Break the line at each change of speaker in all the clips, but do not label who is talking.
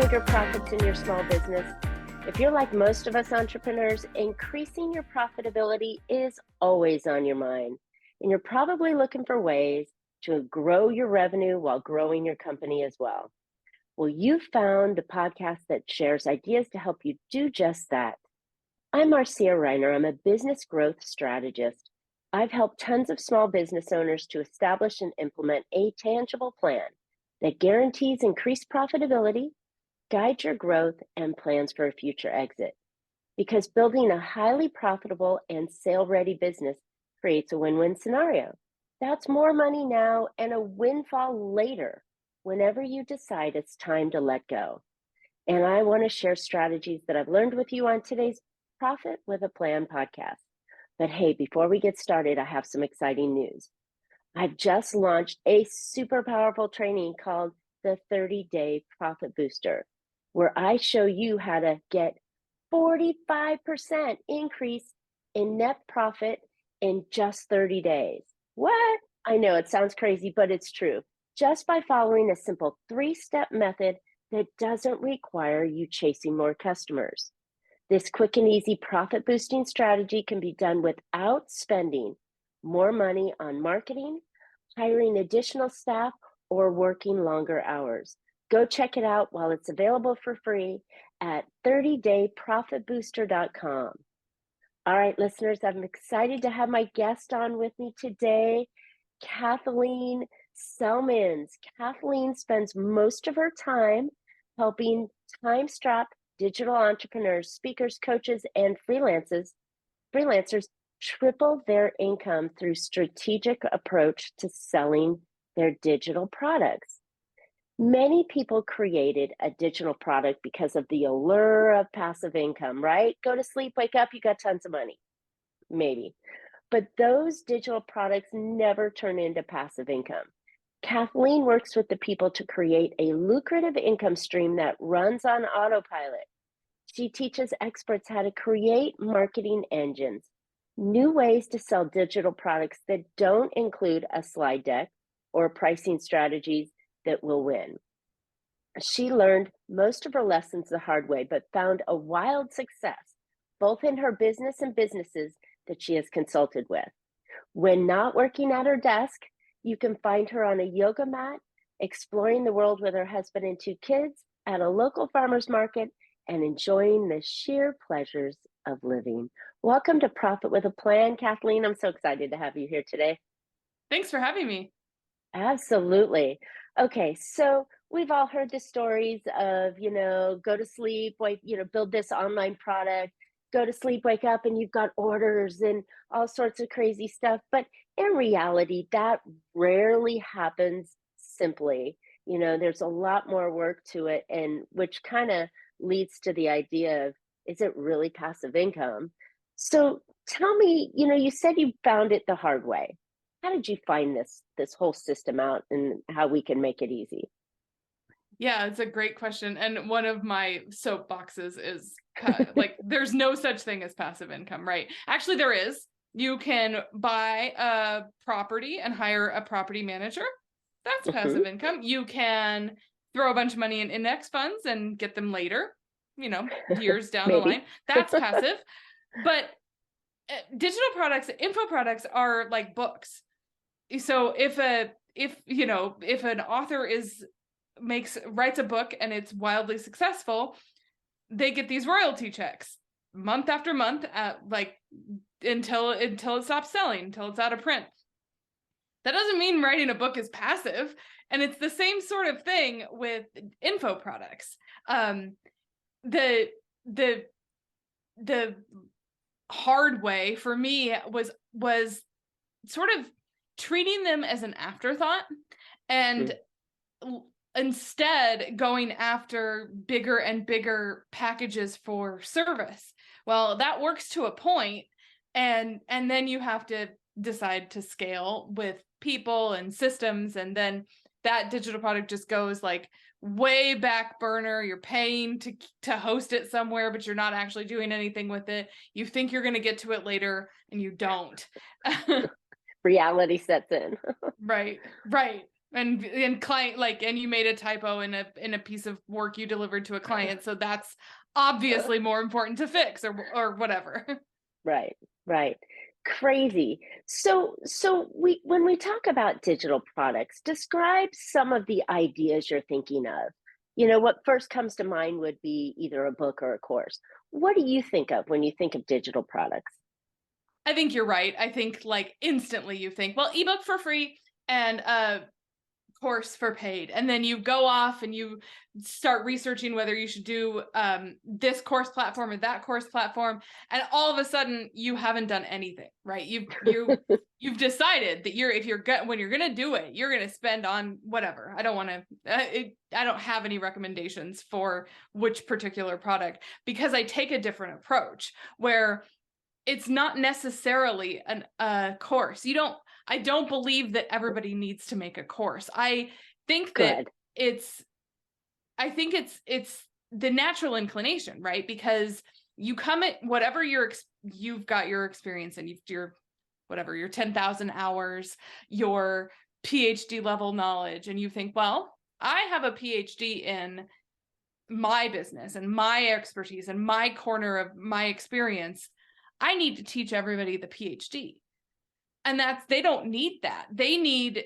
bigger profits in your small business? If you're like most of us entrepreneurs, increasing your profitability is always on your mind. And you're probably looking for ways to grow your revenue while growing your company as well. Well, you found a podcast that shares ideas to help you do just that. I'm Marcia Reiner. I'm a business growth strategist. I've helped tons of small business owners to establish and implement a tangible plan that guarantees increased profitability, guides your growth, and plans for a future exit. Because building a highly profitable and sale-ready business creates a win-win scenario. That's more money now and a windfall later whenever you decide it's time to let go. And I want to share strategies that I've learned with you on today's Profit with a Plan podcast. But hey, before we get started, I have some exciting news. I've just launched a super powerful training called the 30-Day Profit Booster, where I show you how to get 45% increase in net profit in just 30 days. What? I know it sounds crazy, but it's true. Just by following a simple 3-step method that doesn't require you chasing more customers. This quick and easy profit boosting strategy can be done without spending more money on marketing, hiring additional staff, or working longer hours. Go check it out while it's available for free at 30dayprofitbooster.com. All right, listeners, I'm excited to have my guest on with me today, Kathleen Celmins. Kathleen spends most of her time helping time-strapped digital entrepreneurs, speakers, coaches, and freelancers triple their income through strategic approach to selling their digital products. Many people created a digital product because of the allure of passive income, right? Go to sleep, wake up, you got tons of money, maybe. But those digital products never turn into passive income. Kathleen works with the people to create a lucrative income stream that runs on autopilot. She teaches experts how to create marketing engines, new ways to sell digital products that don't include a slide deck or pricing strategies that will win. She learned most of her lessons the hard way, but found a wild success, both in her business and businesses that she has consulted with. When not working at her desk, you can find her on a yoga mat, exploring the world with her husband and 2 kids, at a local farmer's market, and enjoying the sheer pleasures of living. Welcome to Profit with a Plan, Kathleen. I'm so excited to have you here today.
Thanks for having me.
Absolutely. Okay, so we've all heard the stories of, go to sleep, wake, build this online product, go to sleep, wake up, and you've got orders and all sorts of crazy stuff. But in reality, that rarely happens simply. There's a lot more work to it, and which kind of leads to the idea of, is it really passive income? So tell me, you said you found it the hard way. How did you find this whole system out and how we can make it easy?
Yeah, it's a great question. And one of my soapboxes is there's no such thing as passive income, right? Actually, there is. You can buy a property and hire a property manager. That's passive income. You can throw a bunch of money in index funds and get them later, years down the line. That's passive. But digital products, info products are like books. So if an author writes a book and it's wildly successful, they get these royalty checks month after month, until it stops selling, until it's out of print. That doesn't mean writing a book is passive, and it's the same sort of thing with info products. The hard way for me was sort of treating them as an afterthought and instead going after bigger and bigger packages for service. Well, that works to a point, and then you have to decide to scale with people and systems, and then that digital product just goes like way back burner. You're paying to host it somewhere, but you're not actually doing anything with it. You think you're going to get to it later, and you don't.
Reality sets in.
Right. and client, like, and you made a typo in a piece of work you delivered to a client, so that's obviously more important to fix, or whatever.
Right, right. Crazy. So we when we talk about digital products, describe some of the ideas you're thinking of. What first comes to mind would be either a book or a course. What do you think of when you think of digital products?
I think you're right. I think, like, instantly you think, well, ebook for free and course for paid, and then you go off and you start researching whether you should do this course platform or that course platform, and all of a sudden you haven't done anything, right? You've decided that when you're gonna do it, you're gonna spend on whatever. I don't want to I don't have any recommendations for which particular product, because I take a different approach where it's not necessarily a course. I don't believe that everybody needs to make a course. Think that
Good.
it's it's the natural inclination, right? Because you come at whatever you've got your experience and your whatever, your 10,000 hours, your PhD level knowledge, and you think, well, I have a PhD in my business and my expertise and my corner of my experience. I need to teach everybody the PhD. And they don't need that. They need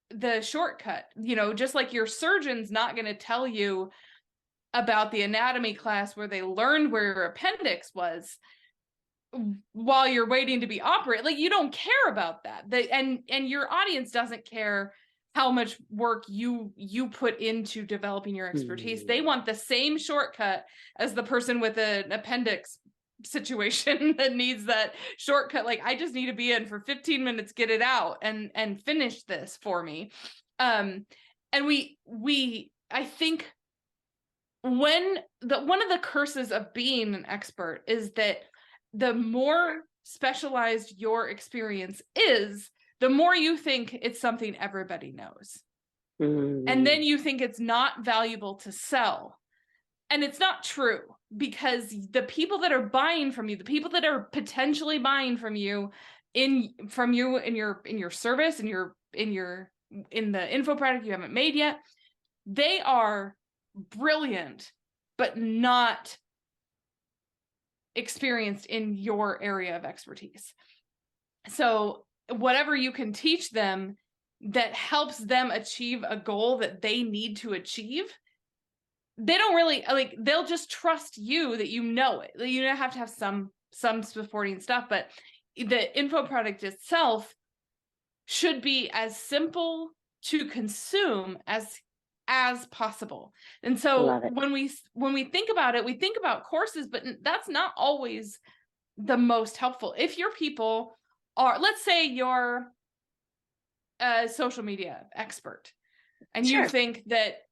the shortcut, just like your surgeon's not going to tell you about the anatomy class where they learned where your appendix was while you're waiting to be operated. Like, you don't care about that. And your audience doesn't care how much work you put into developing your expertise. They want the same shortcut as the person with an appendix situation that needs that shortcut. Like, I just need to be in for 15 minutes, get it out, and finish this for me. And I think one of the curses of being an expert is that the more specialized your experience is, the more you think it's something everybody knows. And then you think it's not valuable to sell. And it's not true, because the people that are buying from you, the people that are potentially buying from you in your service, in the info product you haven't made yet, they are brilliant, but not experienced in your area of expertise. So whatever you can teach them that helps them achieve a goal that they need to achieve, they don't really, like, they'll just trust you that you know it. You don't have to have some supporting stuff, but the info product itself should be as simple to consume as possible. And so when we think about it, we think about courses, but that's not always the most helpful. If your people are, let's say you're a social media expert, and
Sure.
you think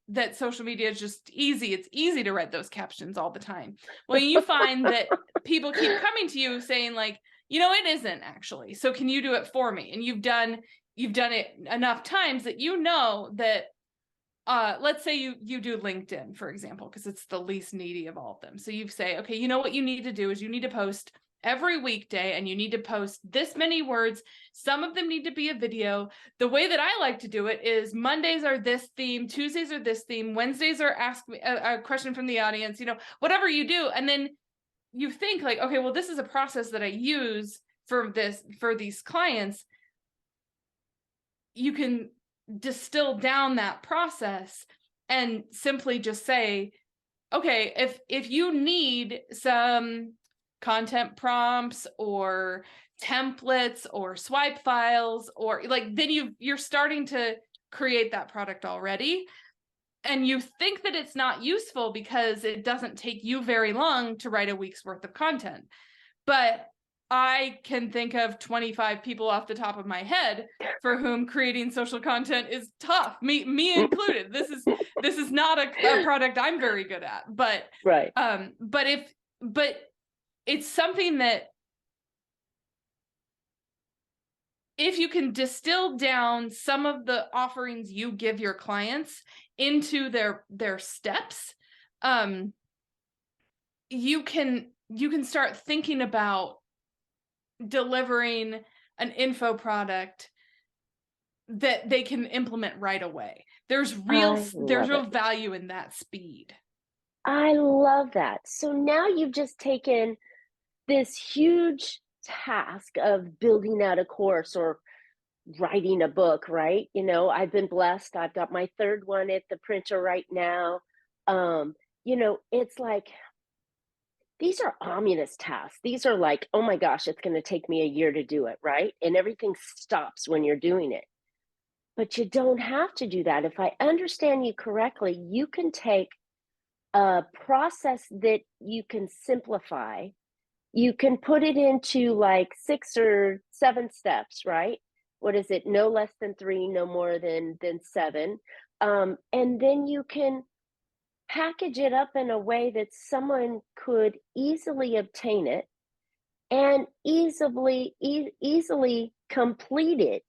that social media is just easy. It's easy to write those captions all the time. Well, you find that people keep coming to you saying, like, it isn't actually. So can you do it for me? And you've done it enough times that that let's say you do LinkedIn, for example, because it's the least needy of all of them. So you say, okay, what you need to do is you need to post every weekday, and you need to post this many words. Some of them need to be a video. The way that I like to do it is Mondays are this theme, Tuesdays are this theme, Wednesdays are ask me a question from the audience, whatever you do. And then you think, like, okay, well, this is a process that I use for these clients. You can distill down that process and simply just say, okay, if you need some content prompts or templates or swipe files, or like, then you're starting to create that product already, and you think that it's not useful because it doesn't take you very long to write a week's worth of content. But I can think of 25 people off the top of my head for whom creating social content is tough, me included. This is not a product I'm very good at, but
Right.
But it's something that, if you can distill down some of the offerings you give your clients into their steps, you can start thinking about delivering an info product that they can implement right away. There's
I love
real
it.
value in that speed.
I love that. So now you've just taken this huge task of building out a course or writing a book, right? I've been blessed. I've got my third one at the printer right now. Um, it's like these are ominous tasks. These are like, oh my gosh, it's going to take me a year to do it, right? And everything stops when you're doing it. But you don't have to do that. If I understand you correctly, you can take a process that you can simplify. You can put it into like 6 or 7 steps, right? What is it? No less than 3, no more than 7. And then you can package it up in a way that someone could easily obtain it and easily complete it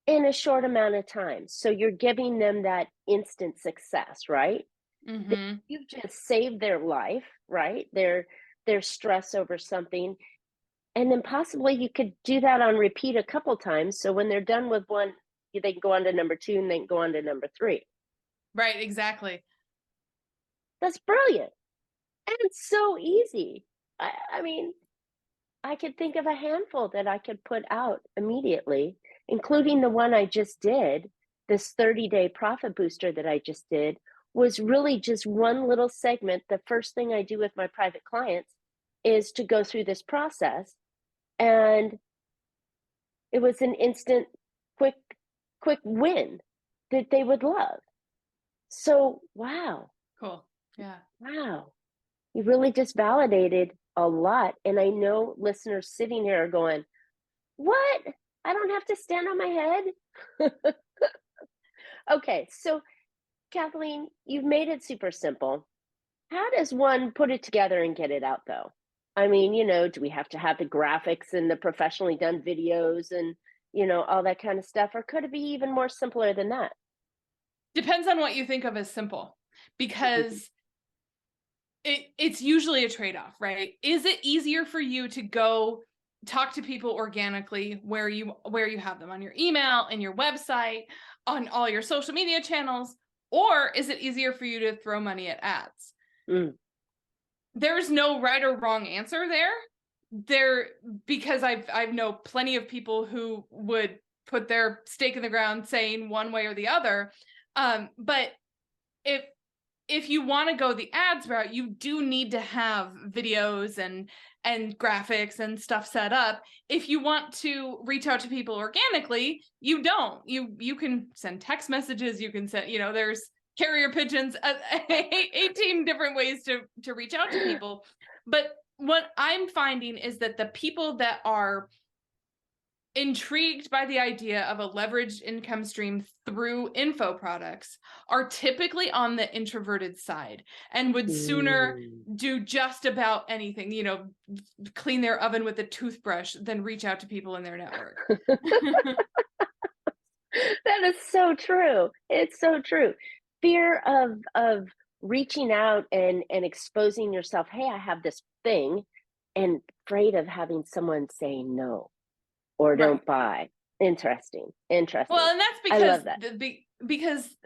in a short amount of time. So you're giving them that instant success, right?
Mm-hmm.
You've just saved their life, right? Their stress over something. And then possibly you could do that on repeat a couple times. So when they're done with one, they can go on to number 2 and they can go on to number 3.
Right, exactly.
That's brilliant. And it's so easy. I mean, I could think of a handful that I could put out immediately, including the one I just did. This 30-day profit booster that I just did was really just one little segment. The first thing I do with my private clients is to go through this process. And it was an instant, quick, quick win that they would love. So, wow,
Cool. Yeah.
wow. You really just validated a lot. And I know listeners sitting here are going, what? I don't have to stand on my head? Okay, so Kathleen, you've made it super simple. How does one put it together and get it out though? I mean, do we have to have the graphics and the professionally done videos and, all that kind of stuff? Or could it be even more simpler than that?
Depends on what you think of as simple, because it's usually a trade-off, right? Is it easier for you to go talk to people organically where you have them on your email and your website, on all your social media channels, or is it easier for you to throw money at ads?
Mm.
There's no right or wrong answer there, because I've know plenty of people who would put their stake in the ground saying one way or the other. But if you want to go the ads route, you do need to have videos and graphics and stuff set up. If you want to reach out to people organically, you don't. You can send text messages, you can send, there's carrier pigeons, 18 different ways to reach out to people. But what I'm finding is that the people that are intrigued by the idea of a leveraged income stream through info products are typically on the introverted side and would sooner do just about anything, clean their oven with a toothbrush than reach out to people in their network.
That is so true. It's so true. Fear of reaching out and exposing yourself. Hey, I have this thing, and afraid of having someone say no or
Right.
don't buy. Interesting.
Well, and that's
I
because
love that.
because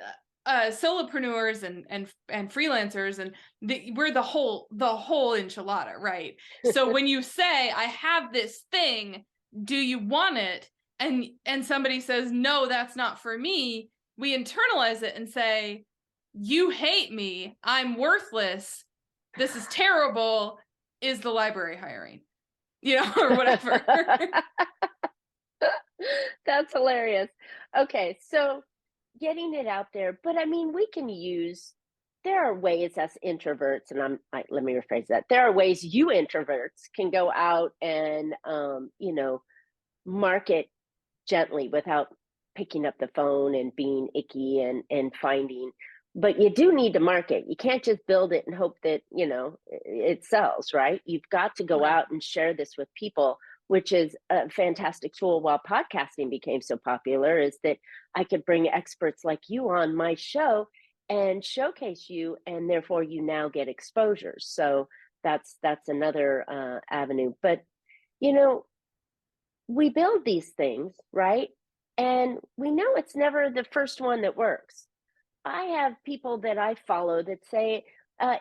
solopreneurs and freelancers and we're the whole enchilada, right? So when you say, I have this thing, do you want it? And somebody says, no, that's not for me, we internalize it and say, you hate me, I'm worthless, this is terrible, is the library hiring, or whatever.
That's hilarious. Okay, so getting it out there, but I mean, there are ways as introverts, and let me rephrase that. There are ways you introverts can go out and, market gently without picking up the phone and being icky and finding, but you do need to market. You can't just build it and hope that, it sells, right? You've got to go
Right.
out and share this with people, which is a fantastic tool. While podcasting became so popular, is that I could bring experts like you on my show and showcase you, and therefore you now get exposure. So that's another avenue. But, we build these things, right? And we know it's never the first one that works. I have people that I follow that say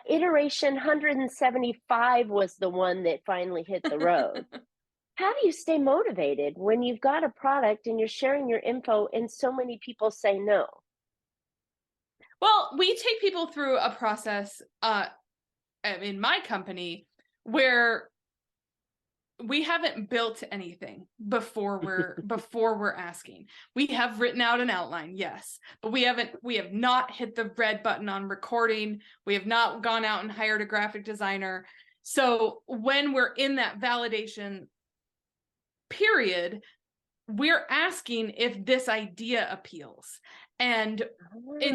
iteration 175 was the one that finally hit the road. How do you stay motivated when you've got a product and you're sharing your info and so many people say no?
Well, we take people through a process in my company where we haven't built anything before we're asking. We have written out an outline, yes, but we have not hit the red button on recording. We have not gone out and hired a graphic designer. So when we're in that validation period, we're asking if this idea appeals. And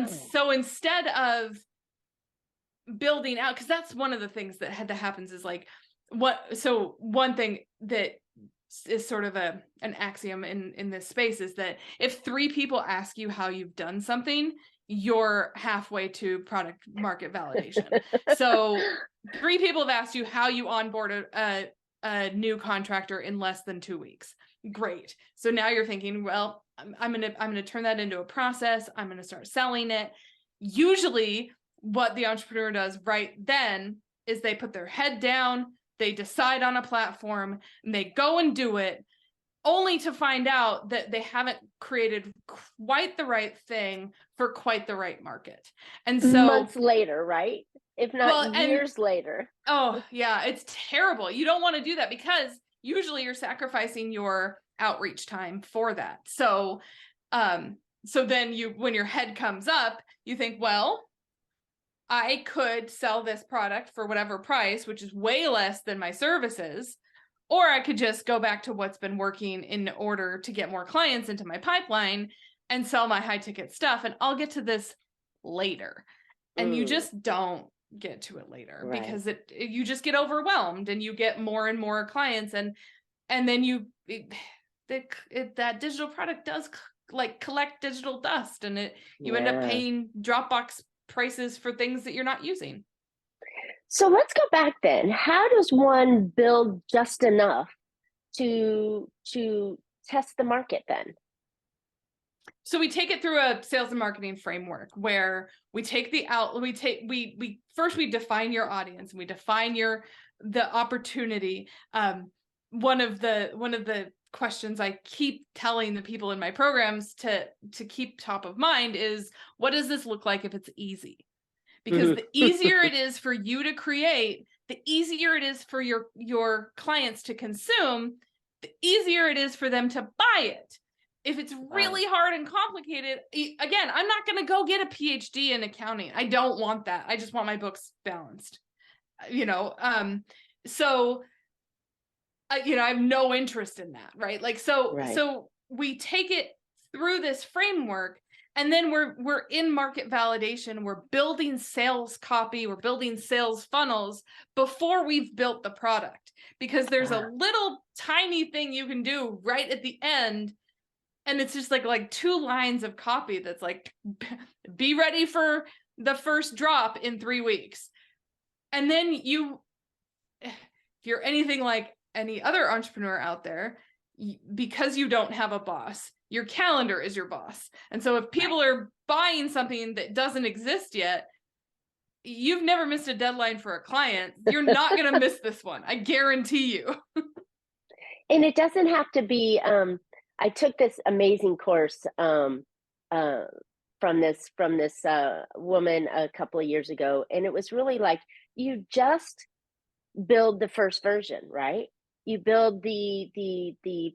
so instead of building out, because that's one of the things that happens is like, one thing that is sort of an axiom in this space is that if 3 people ask you how you've done something, you're halfway to product market validation. So 3 people have asked you how you onboard a new contractor in less than 2 weeks. Great. So now you're thinking, well, I'm gonna turn that into a process. I'm gonna start selling it. Usually what the entrepreneur does right then is they put their head down, they decide on a platform, and they go and do it, only to find out that they haven't created quite the right thing for quite the right market. And so
months later, right? If not years later.
Oh, yeah, it's terrible. You don't want to do that because usually you're sacrificing your outreach time for that. So then when your head comes up, you think, well, I could sell this product for whatever price, which is way less than my services, or I could just go back to what's been working in order to get more clients into my pipeline and sell my high ticket stuff. And I'll get to this later. And you just don't get to it later, right? Because you just get overwhelmed and you get more and more clients. And then that digital product does like collect digital dust, and you end up paying Dropbox prices for things that you're not using.
So let's go back then. How does one build just enough to test the market then?
So we take it through a sales and marketing framework where we take we define your audience and we define the opportunity. One of the questions I keep telling the people in my programs to keep top of mind is, what does this look like if it's easy? Because the easier it is for you to create, the easier it is for your clients to consume, the easier it is for them to buy it. If it's really hard and complicated, again, I'm not going to go get a PhD in accounting. I don't want that. I just want my books balanced, so I have no interest in that. Right. Like, so we take it through this framework, and then we're in market validation. We're building sales copy. We're building sales funnels before we've built the product, because there's a little tiny thing you can do right at the end. And it's just like 2 lines of copy that's like, be ready for the first drop in 3 weeks. And then if you're anything like any other entrepreneur out there, because you don't have a boss, your calendar is your boss. And so if people are buying something that doesn't exist yet, you've never missed a deadline for a client. You're not going to miss this one. I guarantee you.
And it doesn't have to be, I took this amazing course from this woman a couple of years ago, and it was really like, you just build the first version, right? You build the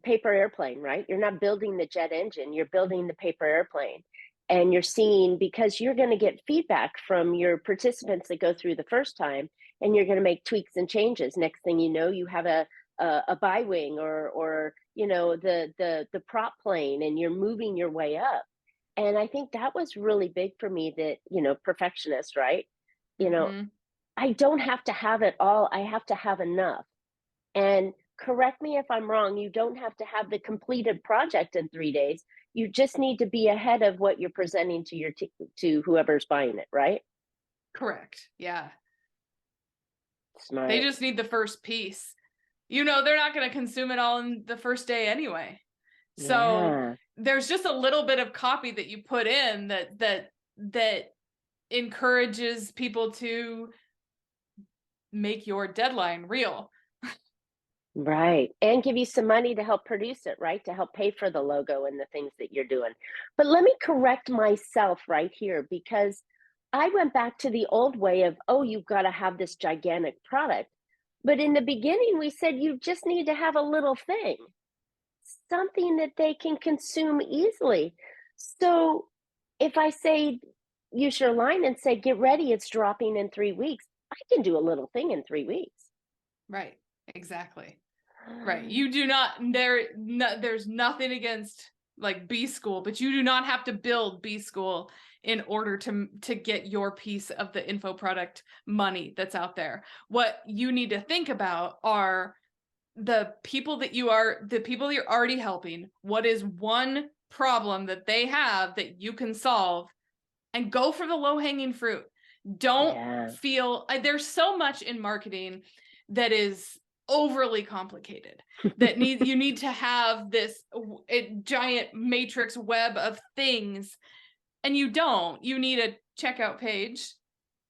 paper airplane, right? You're not building the jet engine, you're building the paper airplane. And you're seeing, because you're going to get feedback from your participants that go through the first time, and you're going to make tweaks and changes. Next thing you know, you have a buy wing or the prop plane, and you're moving your way up. And I think that was really big for me, that perfectionist, right? I don't have to have it all, I have to have enough. And correct me if I'm wrong, you don't have to have the completed project in 3 days. You just need to be ahead of what you're presenting to to whoever's buying it, right?
Correct. Yeah.
Smart.
They just need the first piece. They're not going to consume it all in the first day anyway. So
Yeah.
there's just a little bit of copy that you put in that encourages people to make your deadline real.
Right. And give you some money to help produce it, right? To help pay for the logo and the things that you're doing. But let me correct myself right here because I went back to the old way of, oh, you've got to have this gigantic product. But in the beginning, we said you just need to have a little thing, something that they can consume easily. So if I say, use your line and say, get ready, it's dropping in 3 weeks, I can do a little thing in 3 weeks.
Right. Exactly. Right. You do not, there's nothing against like B school, but you do not have to build B school in order to get your piece of the info product money that's out there. What you need to think about are the people that you're already helping. What is one problem that they have that you can solve, and go for the low-hanging fruit. Don't
Yeah.
feel there's so much in marketing that is overly complicated that you need to have this giant matrix web of things, and you don't. You need a checkout page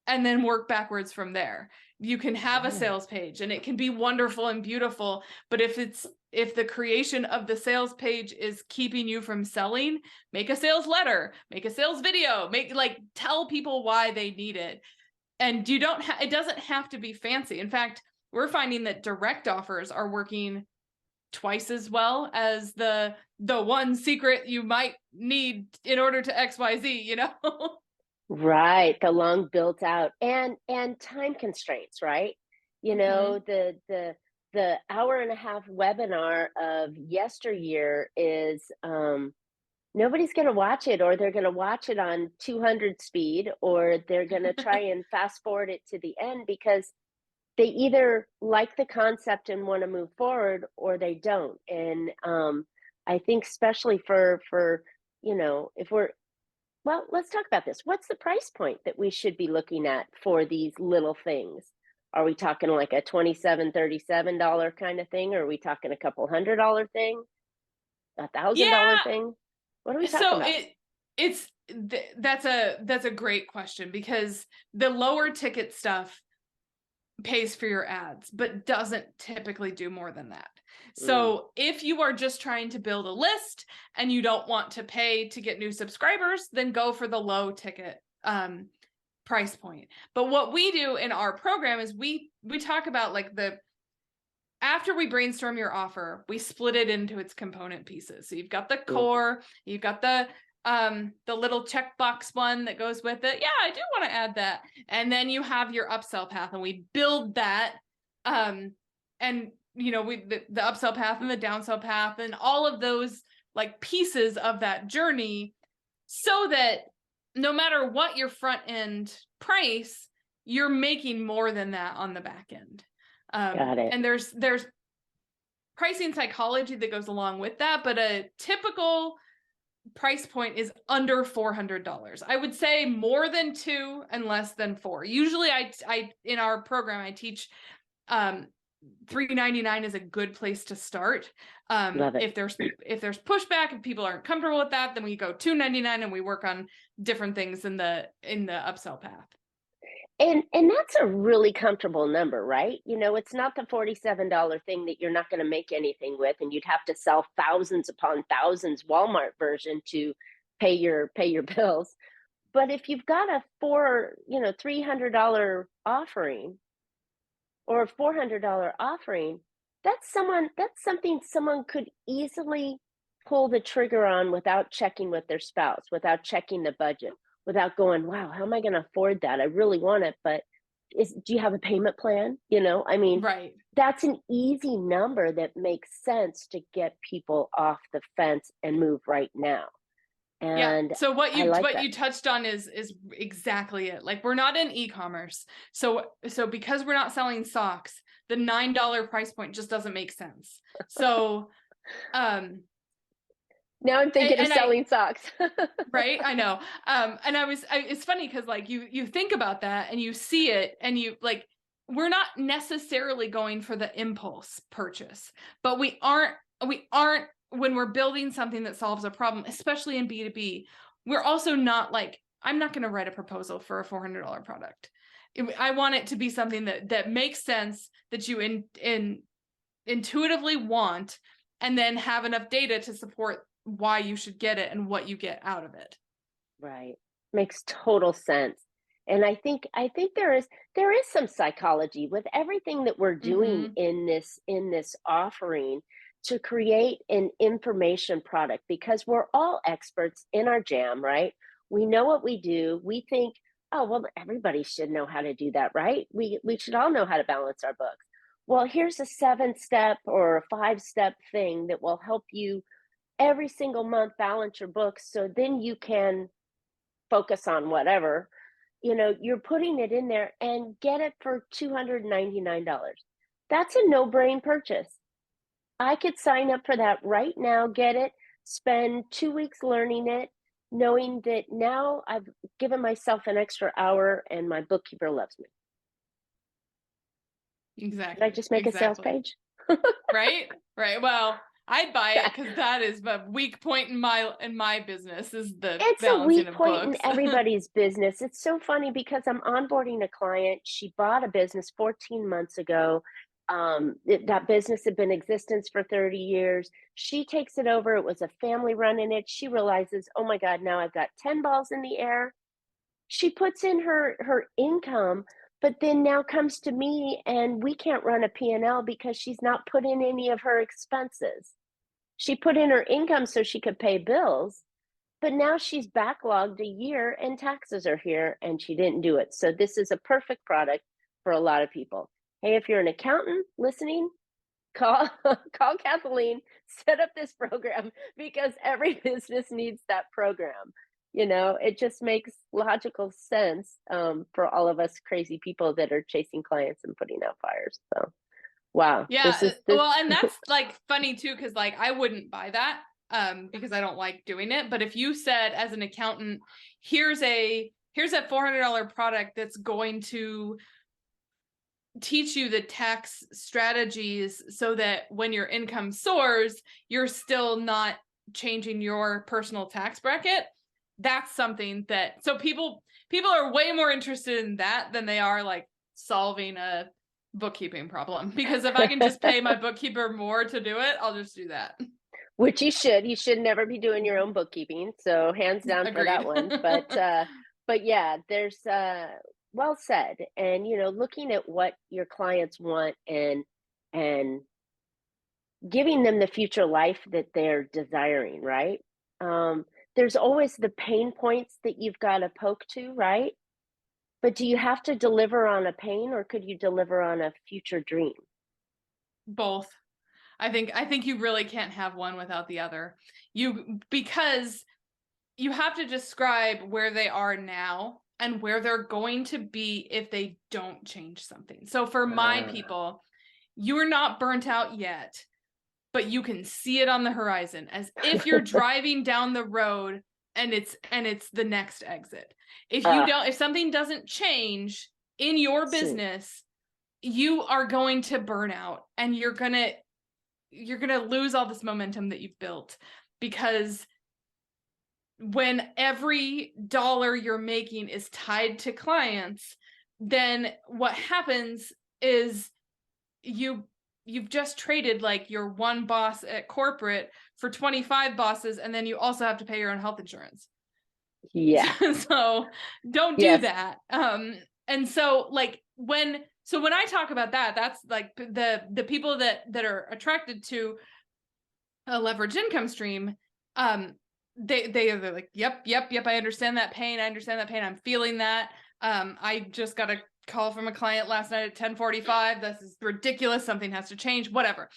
and then work backwards from there. You can have a
Yeah.
sales page and it can be wonderful and beautiful, but if the creation of the sales page is keeping you from selling, make a sales letter, make a sales video, tell people why they need it. And it doesn't have to be fancy. In fact, we're finding that direct offers are working twice as well as the one secret you might need in order to XYZ, you know?
Right, the long built out and time constraints, right? You
Mm-hmm.
know, the hour and a half webinar of yesteryear is nobody's going to watch it, or they're going to watch it on 200 speed, or they're going to try and fast forward it to the end because they either like the concept and want to move forward or they don't. And I think especially for if we're, well, let's talk about this. What's the price point that we should be looking at for these little things? Are we talking like a $27, $37 kind of thing? Or are we talking a couple $100 thing? $1,000
Yeah.
thing? What are we talking
So
about?
that's a great question, because the lower ticket stuff pays for your ads, but doesn't typically do more than that.
Mm,
So if you are just trying to build a list and you don't want to pay to get new subscribers, then go for the low ticket price point. But what we do in our program is we talk about like after we brainstorm your offer, we split it into its component pieces. So you've got the
mm,
core, you've got the little checkbox one that goes with it. Yeah, I do want to add that. And then you have your upsell path, and we build that. And the upsell path and the downsell path and all of those like pieces of that journey, so that no matter what your front end price, you're making more than that on the back end.
got it.
And there's pricing psychology that goes along with that, but a typical price point is under $400. I would say more than 2 and less than 4. Usually I in our program I teach $399 is a good place to start.
Love it.
If there's pushback, if people aren't comfortable with that, then we go $299 and we work on different things in the upsell path.
And that's a really comfortable number, right? You know, it's not the $47 thing that you're not going to make anything with, and you'd have to sell thousands upon thousands Walmart version to pay your bills. But if you've got a $300 offering or a $400 offering, that's something someone could easily pull the trigger on without checking with their spouse, without checking the budget, without going, wow, how am I going to afford that? I really want it, but do you have a payment plan? I mean,
Right.
that's an easy number that makes sense to get people off the fence and move right now.
Yeah.
And
So what
I like that.
you touched on is exactly it. Like, we're not in e-commerce. So because we're not selling socks, the $9 price point just doesn't make sense. So
Now I'm thinking of
and I
selling socks.
right, I know. And it's funny because like you think about that and you see it and you like, we're not necessarily going for the impulse purchase, but we aren't we're building something that solves a problem, especially in B2B, we're also not like, I'm not going to write a proposal for a $400 product. I want it to be something that makes sense, that you intuitively want, and then have enough data to support why you should get it and what you get out of it.
Right. Makes total sense. And I think there is some psychology with everything that we're doing
Mm-hmm.
in this offering to create an information product, because we're all experts in our jam, right? We know what we do. We think, oh, well, everybody should know how to do that, right? We should all know how to balance our books. Well, here's a 7-step or a 5-step thing that will help you every single month balance your books, so then you can focus on whatever, you're putting it in there and get it for $299. That's a no-brain purchase. I could sign up for that right now, get it, spend 2 weeks learning it, knowing that now I've given myself an extra hour and my bookkeeper loves me. Did I
Exactly.
just make a sales
Exactly.
page?
Right. Right. Well, I'd buy it because that is a weak point in my business, is the
It's a
balancing
weak
of
point in
books.
everybody's business. It's so funny because I'm onboarding a client. She bought a business 14 months ago. That business had been in existence for 30 years. She takes it over. It was a family running it. She realizes, oh my God, now I've got 10 balls in the air. She puts in her income, but then now comes to me and we can't run a P&L because she's not put in any of her expenses. She put in her income so she could pay bills, but now she's backlogged a year and taxes are here and she didn't do it. So this is a perfect product for a lot of people. Hey, if you're an accountant listening, call call Kathleen, set up this program, because every business needs that program. It just makes logical sense, for all of us crazy people that are chasing clients and putting out fires. So, wow, this
Yeah.
is this.
Well, and that's like funny too, because like I wouldn't buy that because I don't like doing it. But if you said as an accountant, here's a $400 product that's going to teach you the tax strategies so that when your income soars, you're still not changing your personal tax bracket. That's something that, so people are way more interested in that than they are like solving a bookkeeping problem. Because if I can just pay my bookkeeper more to do it, I'll just do that.
Which you should never be doing your own bookkeeping, so hands down for that
Agreed.
one. But yeah, there's well said. And looking at what your clients want and giving them the future life that they're desiring, right? There's always the pain points that you've got to poke to, right? But do you have to deliver on a pain, or could you deliver on a future dream?
Both. I think you really can't have one without the other. Because you have to describe where they are now and where they're going to be if they don't change something. So for my
Uh,
people, you're not burnt out yet, but you can see it on the horizon, as if you're driving down the road and it's the next exit. If something doesn't change in your
soon.
business, you are going to burn out, and you're going to lose all this momentum that you've built, because when every dollar you're making is tied to clients, then what happens is you've just traded like your one boss at corporate for 25 bosses, and then you also have to pay your own health insurance.
Yeah.
So don't do
Yes.
that. And so like when I talk about that, that's like the people that are attracted to a leveraged income stream, they're like, yep, I understand that pain. I'm feeling that. I just got a call from a client last night at 10:45. This is ridiculous. Something has to change, whatever.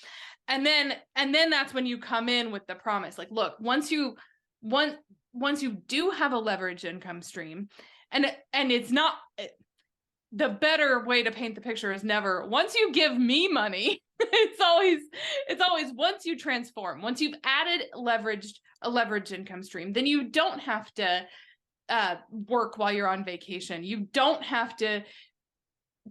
And then that's when you come in with the promise. Like, look, once you do have a leverage income stream, and it's not, the better way to paint the picture is never once you give me money. It's always once you transform, once you've added a leveraged income stream, then you don't have to work while you're on vacation. You don't have to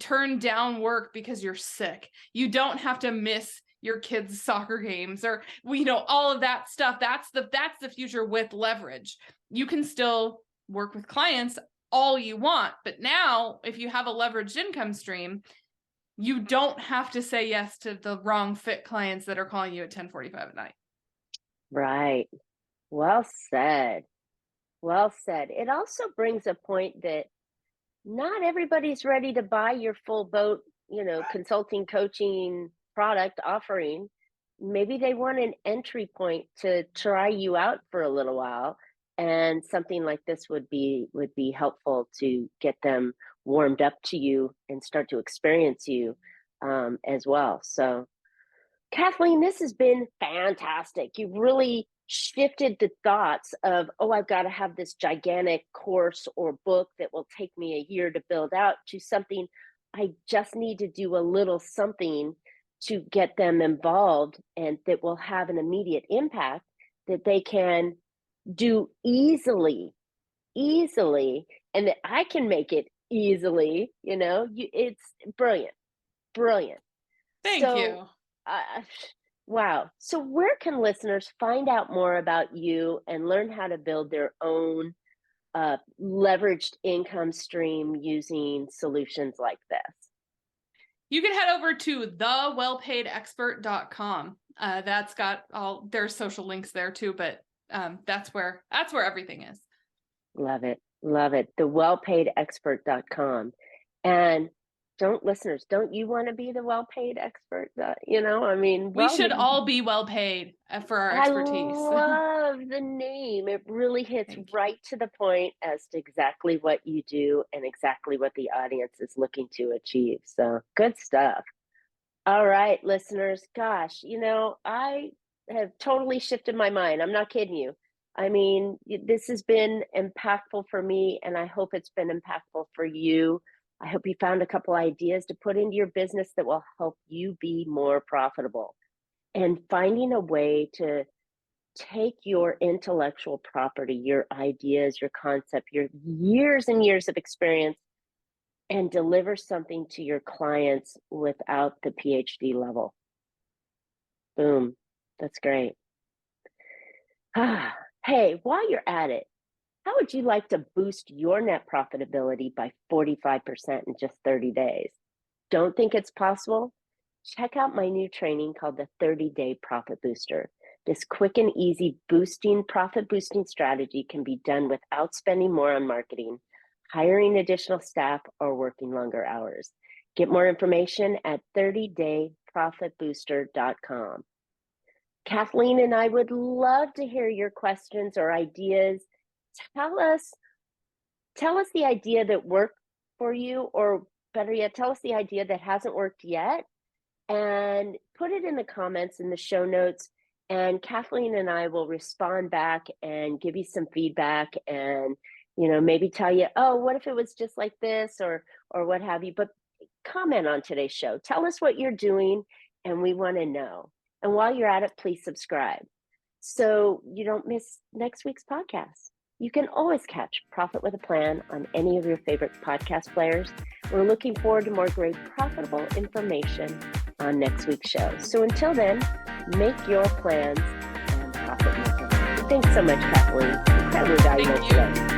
turn down work because you're sick. You don't have to miss your kids' soccer games, or all of that stuff. That's the future with leverage. You can still work with clients all you want, but now if you have a leveraged income stream, you don't have to say yes to the wrong fit clients that are calling you at 10:45 at night.
Right. Well said. Well said. It also brings a point that not everybody's ready to buy your full boat, consulting, coaching product offering. Maybe they want an entry point to try you out for a little while. And something like this would be helpful to get them warmed up to you and start to experience you as well. So Kathleen, this has been fantastic. You've really shifted the thoughts of, oh, I've got to have this gigantic course or book that will take me a year to build out, to something I just need to do a little something to get them involved, and that will have an immediate impact that they can do easily, and that I can make it easily. It's brilliant.
Thank
So,
you.
wow. So where can listeners find out more about you and learn how to build their own leveraged income stream using solutions like this?
You can head over to thewellpaidexpert.com. That's got there's social links there too, but that's where everything is.
Love it. Thewellpaidexpert.com. And listeners, don't you want to be the well-paid expert?
We should all be well paid for our expertise.
I love the name. It really hits right to the point as to exactly what you do and exactly what the audience is looking to achieve. So good stuff. All right, listeners. Gosh, I have totally shifted my mind. I'm not kidding you. This has been impactful for me, and I hope it's been impactful for you. I hope you found a couple ideas to put into your business that will help you be more profitable, and finding a way to take your intellectual property, your ideas, your concept, your years and years of experience, and deliver something to your clients without the PhD level. Boom. That's great. Hey, while you're at it, how would you like to boost your net profitability by 45% in just 30 days? Don't think it's possible? Check out my new training called the 30-Day Profit Booster. This quick and easy profit boosting strategy can be done without spending more on marketing, hiring additional staff, or working longer hours. Get more information at 30dayprofitbooster.com. Kathleen and I would love to hear your questions or ideas. Tell us the idea that worked for you, or better yet, tell us the idea that hasn't worked yet, and put it in the comments in the show notes. And Kathleen and I will respond back and give you some feedback, and maybe tell you, oh, what if it was just like this, or what have you. But comment on today's show. Tell us what you're doing, and we want to know. And while you're at it, please subscribe so you don't miss next week's podcast. You can always catch Profit with a Plan on any of your favorite podcast players. We're looking forward to more great profitable information on next week's show. So until then, make your plans and profit with them. Thanks so much, Kathleen. Incredibly valuable today.